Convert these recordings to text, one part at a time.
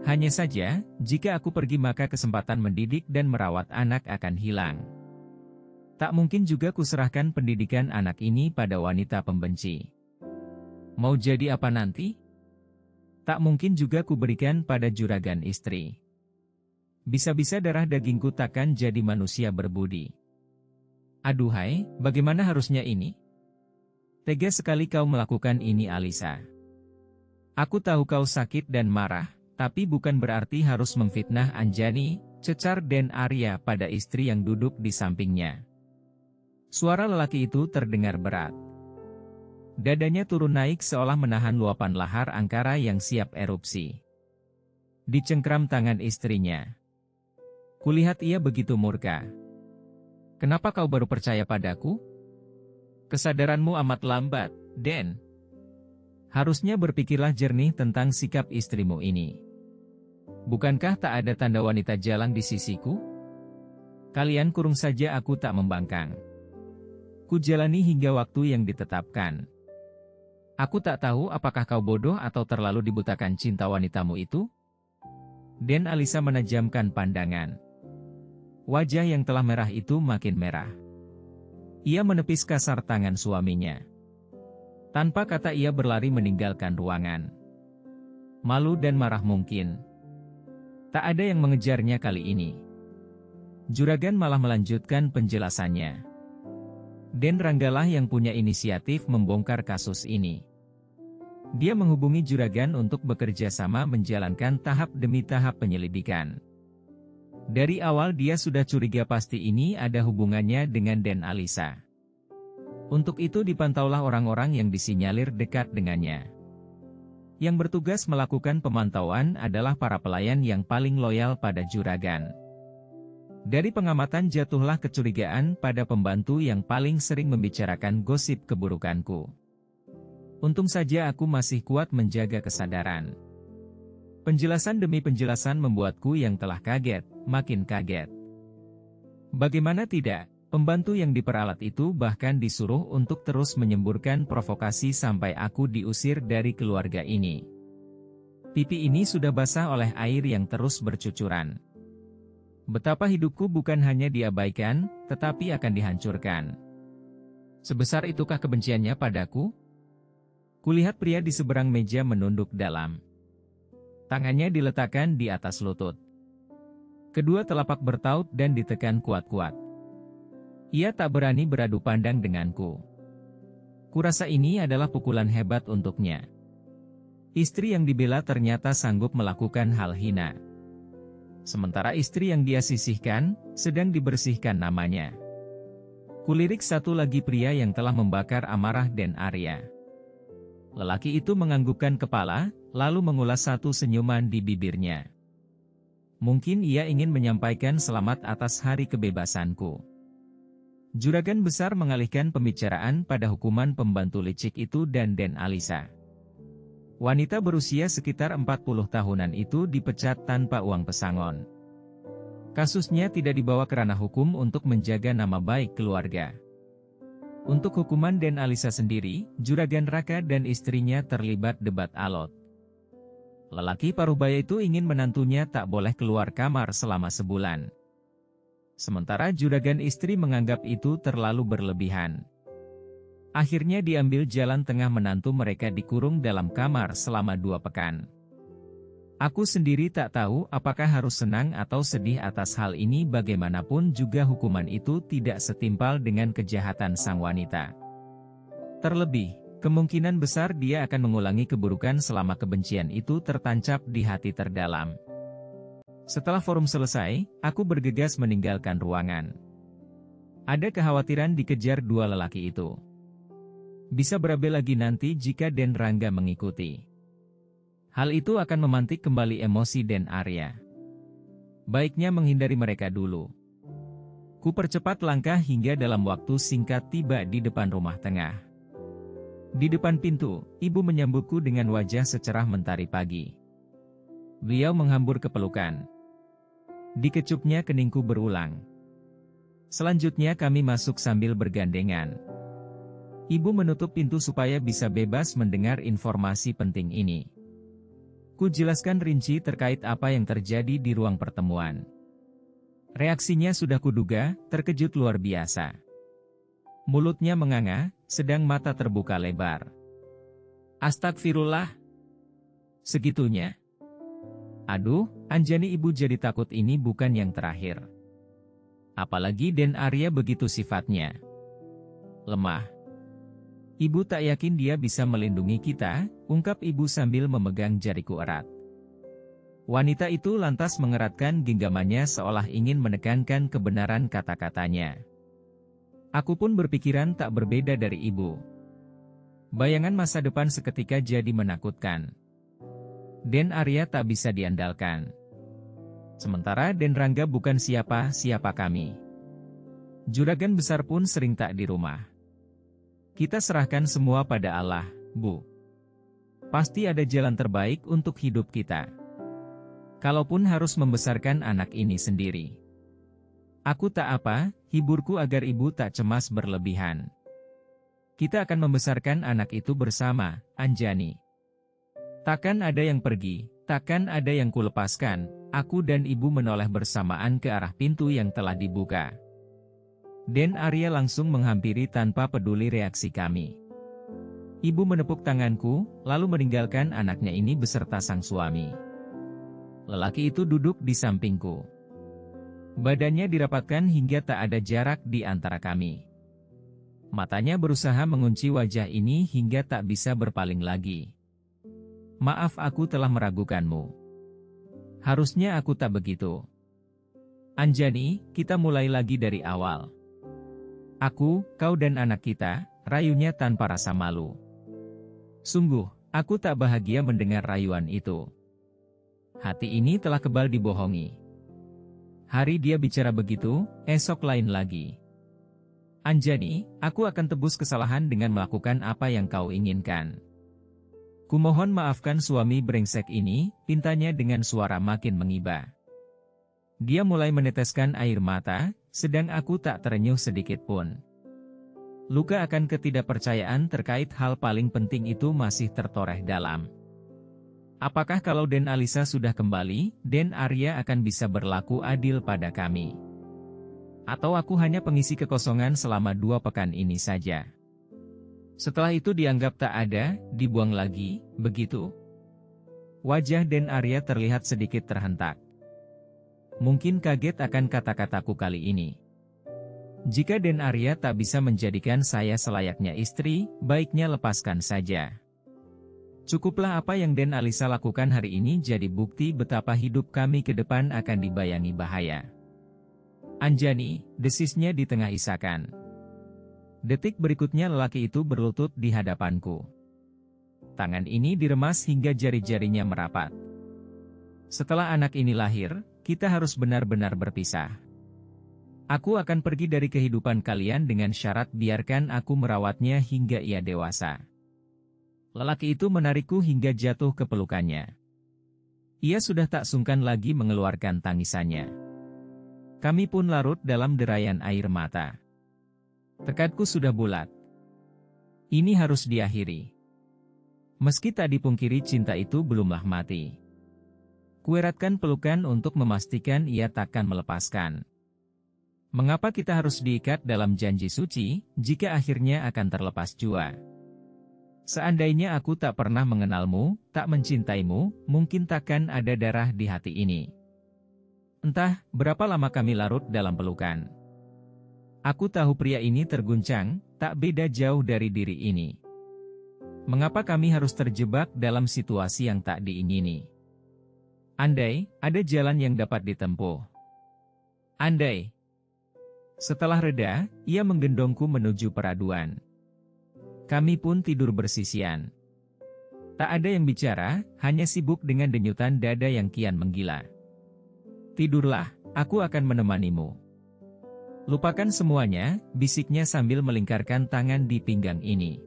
Hanya saja, jika aku pergi maka kesempatan mendidik dan merawat anak akan hilang. Tak mungkin juga kuserahkan pendidikan anak ini pada wanita pembenci. Mau jadi apa nanti? Tak mungkin juga kuberikan pada juragan istri. Bisa-bisa darah dagingku takkan jadi manusia berbudi. Aduhai, bagaimana harusnya ini? Tega sekali kau melakukan ini, Alisa. Aku tahu kau sakit dan marah, tapi bukan berarti harus memfitnah Anjani, cecar Den Arya pada istri yang duduk di sampingnya. Suara lelaki itu terdengar berat. Dadanya turun naik seolah menahan luapan lahar angkara yang siap erupsi. Dicengkram tangan istrinya. Kulihat ia begitu murka. Kenapa kau baru percaya padaku? Kesadaranmu amat lambat, Den. Harusnya berpikirlah jernih tentang sikap istrimu ini. Bukankah tak ada tanda wanita jalang di sisiku? Kalian kurung saja, aku tak membangkang. Ku jalani hingga waktu yang ditetapkan. Aku tak tahu apakah kau bodoh atau terlalu dibutakan cinta wanitamu itu? Den Alisa menajamkan pandangan. Wajah yang telah merah itu makin merah. Ia menepis kasar tangan suaminya. Tanpa kata ia berlari meninggalkan ruangan. Malu dan marah mungkin. Tak ada yang mengejarnya kali ini. Juragan malah melanjutkan penjelasannya. Den Ranggalah yang punya inisiatif membongkar kasus ini. Dia menghubungi juragan untuk bekerja sama menjalankan tahap demi tahap penyelidikan. Dari awal dia sudah curiga pasti ini ada hubungannya dengan Den Alisa. Untuk itu dipantaulah orang-orang yang disinyalir dekat dengannya. Yang bertugas melakukan pemantauan adalah para pelayan yang paling loyal pada juragan. Dari pengamatan jatuhlah kecurigaan pada pembantu yang paling sering membicarakan gosip keburukanku. Untung saja aku masih kuat menjaga kesadaran. Penjelasan demi penjelasan membuatku yang telah kaget, makin kaget. Bagaimana tidak, pembantu yang diperalat itu bahkan disuruh untuk terus menyemburkan provokasi sampai aku diusir dari keluarga ini. Pipi ini sudah basah oleh air yang terus bercucuran. Betapa hidupku bukan hanya diabaikan, tetapi akan dihancurkan. Sebesar itukah kebenciannya padaku? Kulihat pria di seberang meja menunduk dalam. Tangannya diletakkan di atas lutut. Kedua telapak bertaut dan ditekan kuat-kuat. Ia tak berani beradu pandang denganku. Kurasa ini adalah pukulan hebat untuknya. Istri yang dibela ternyata sanggup melakukan hal hina. Sementara istri yang dia sisihkan, sedang dibersihkan namanya. Kulirik satu lagi pria yang telah membakar amarah Den Arya. Lelaki itu menganggukkan kepala, lalu mengulas satu senyuman di bibirnya. Mungkin ia ingin menyampaikan selamat atas hari kebebasanku. Juragan besar mengalihkan pembicaraan pada hukuman pembantu licik itu dan Den Alisa. Wanita berusia sekitar 40 tahunan itu dipecat tanpa uang pesangon. Kasusnya tidak dibawa ke ranah hukum untuk menjaga nama baik keluarga. Untuk hukuman Den Alisa sendiri, Juragan Raka dan istrinya terlibat debat alot. Lelaki paruh baya itu ingin menantunya tak boleh keluar kamar selama sebulan. Sementara juragan istri menganggap itu terlalu berlebihan. Akhirnya diambil jalan tengah menantu mereka dikurung dalam kamar selama 2 pekan. Aku sendiri tak tahu apakah harus senang atau sedih atas hal ini, bagaimanapun juga hukuman itu tidak setimpal dengan kejahatan sang wanita. Terlebih, kemungkinan besar dia akan mengulangi keburukan selama kebencian itu tertancap di hati terdalam. Setelah forum selesai, aku bergegas meninggalkan ruangan. Ada kekhawatiran dikejar 2 lelaki itu. Bisa berabe lagi nanti jika Den Rangga mengikuti. Hal itu akan memantik kembali emosi Den Arya. Baiknya menghindari mereka dulu. Ku percepat langkah hingga dalam waktu singkat tiba di depan rumah tengah. Di depan pintu, ibu menyambutku dengan wajah secerah mentari pagi. Beliau menghambur kepelukan. Dikecupnya keningku berulang. Selanjutnya kami masuk sambil bergandengan. Ibu menutup pintu supaya bisa bebas mendengar informasi penting ini. Ku jelaskan rinci terkait apa yang terjadi di ruang pertemuan. Reaksinya sudah kuduga, terkejut luar biasa. Mulutnya menganga, sedang mata terbuka lebar. Astagfirullah. Segitunya. Aduh, Anjani, ibu jadi takut ini bukan yang terakhir. Apalagi Den Arya begitu sifatnya. Lemah. Ibu tak yakin dia bisa melindungi kita, ungkap ibu sambil memegang jariku erat. Wanita itu lantas mengeratkan genggamannya seolah ingin menekankan kebenaran kata-katanya. Aku pun berpikiran tak berbeda dari ibu. Bayangan masa depan seketika jadi menakutkan. Den Arya tak bisa diandalkan. Sementara Den Rangga bukan siapa-siapa kami. Juragan besar pun sering tak di rumah. Kita serahkan semua pada Allah, Bu. Pasti ada jalan terbaik untuk hidup kita. Kalaupun harus membesarkan anak ini sendiri. Aku tak apa, hiburku agar ibu tak cemas berlebihan. Kita akan membesarkan anak itu bersama, Anjani. Takkan ada yang pergi, takkan ada yang kulepaskan. Aku dan ibu menoleh bersamaan ke arah pintu yang telah dibuka. Den Arya langsung menghampiri tanpa peduli reaksi kami. Ibu menepuk tanganku, lalu meninggalkan anaknya ini beserta sang suami. Lelaki itu duduk di sampingku. Badannya dirapatkan hingga tak ada jarak di antara kami. Matanya berusaha mengunci wajah ini hingga tak bisa berpaling lagi. Maaf, aku telah meragukanmu. Harusnya aku tak begitu. Anjani, kita mulai lagi dari awal. Aku, kau dan anak kita, rayunya tanpa rasa malu. Sungguh, aku tak bahagia mendengar rayuan itu. Hati ini telah kebal dibohongi. Hari dia bicara begitu, esok lain lagi. Anjani, aku akan tebus kesalahan dengan melakukan apa yang kau inginkan. Kumohon maafkan suami brengsek ini, pintanya dengan suara makin mengiba. Dia mulai meneteskan air mata, sedang aku tak terenyuh sedikit pun. Luka akan ketidakpercayaan terkait hal paling penting itu masih tertoreh dalam. Apakah kalau Den Alisa sudah kembali, Den Arya akan bisa berlaku adil pada kami? Atau aku hanya pengisi kekosongan selama 2 pekan ini saja? Setelah itu dianggap tak ada, dibuang lagi, begitu? Wajah Den Arya terlihat sedikit terhentak. Mungkin kaget akan kata-kataku kali ini. Jika Den Arya tak bisa menjadikan saya selayaknya istri, baiknya lepaskan saja. Cukuplah apa yang Den Alisa lakukan hari ini jadi bukti betapa hidup kami ke depan akan dibayangi bahaya. Anjani, desisnya di tengah isakan. Detik berikutnya lelaki itu berlutut di hadapanku. Tangan ini diremas hingga jari-jarinya merapat. Setelah anak ini lahir, kita harus benar-benar berpisah. Aku akan pergi dari kehidupan kalian dengan syarat biarkan aku merawatnya hingga ia dewasa. Lelaki itu menarikku hingga jatuh ke pelukannya. Ia sudah tak sungkan lagi mengeluarkan tangisannya. Kami pun larut dalam derayan air mata. Tekadku sudah bulat. Ini harus diakhiri. Meski tak dipungkiri cinta itu belumlah mati. Kueratkan pelukan untuk memastikan ia takkan melepaskan. Mengapa kita harus diikat dalam janji suci, jika akhirnya akan terlepas jua? Seandainya aku tak pernah mengenalmu, tak mencintaimu, mungkin takkan ada darah di hati ini. Entah berapa lama kami larut dalam pelukan. Aku tahu pria ini terguncang, tak beda jauh dari diri ini. Mengapa kami harus terjebak dalam situasi yang tak diingini? Andai ada jalan yang dapat ditempuh. Andai. Setelah reda, ia menggendongku menuju peraduan. Kami pun tidur bersisian. Tak ada yang bicara, hanya sibuk dengan denyutan dada yang kian menggila. Tidurlah, aku akan menemanimu. Lupakan semuanya, bisiknya sambil melingkarkan tangan di pinggang ini.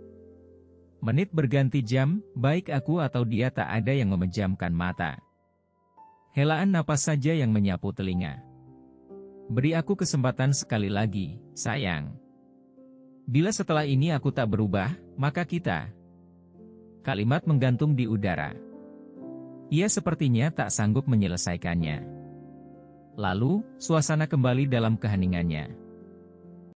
Menit berganti jam, baik aku atau dia tak ada yang memejamkan mata. Helaan napas saja yang menyapu telinga. Beri aku kesempatan sekali lagi, sayang. Bila setelah ini aku tak berubah, maka kita. Kalimat menggantung di udara. Ia sepertinya tak sanggup menyelesaikannya. Lalu, suasana kembali dalam keheningannya.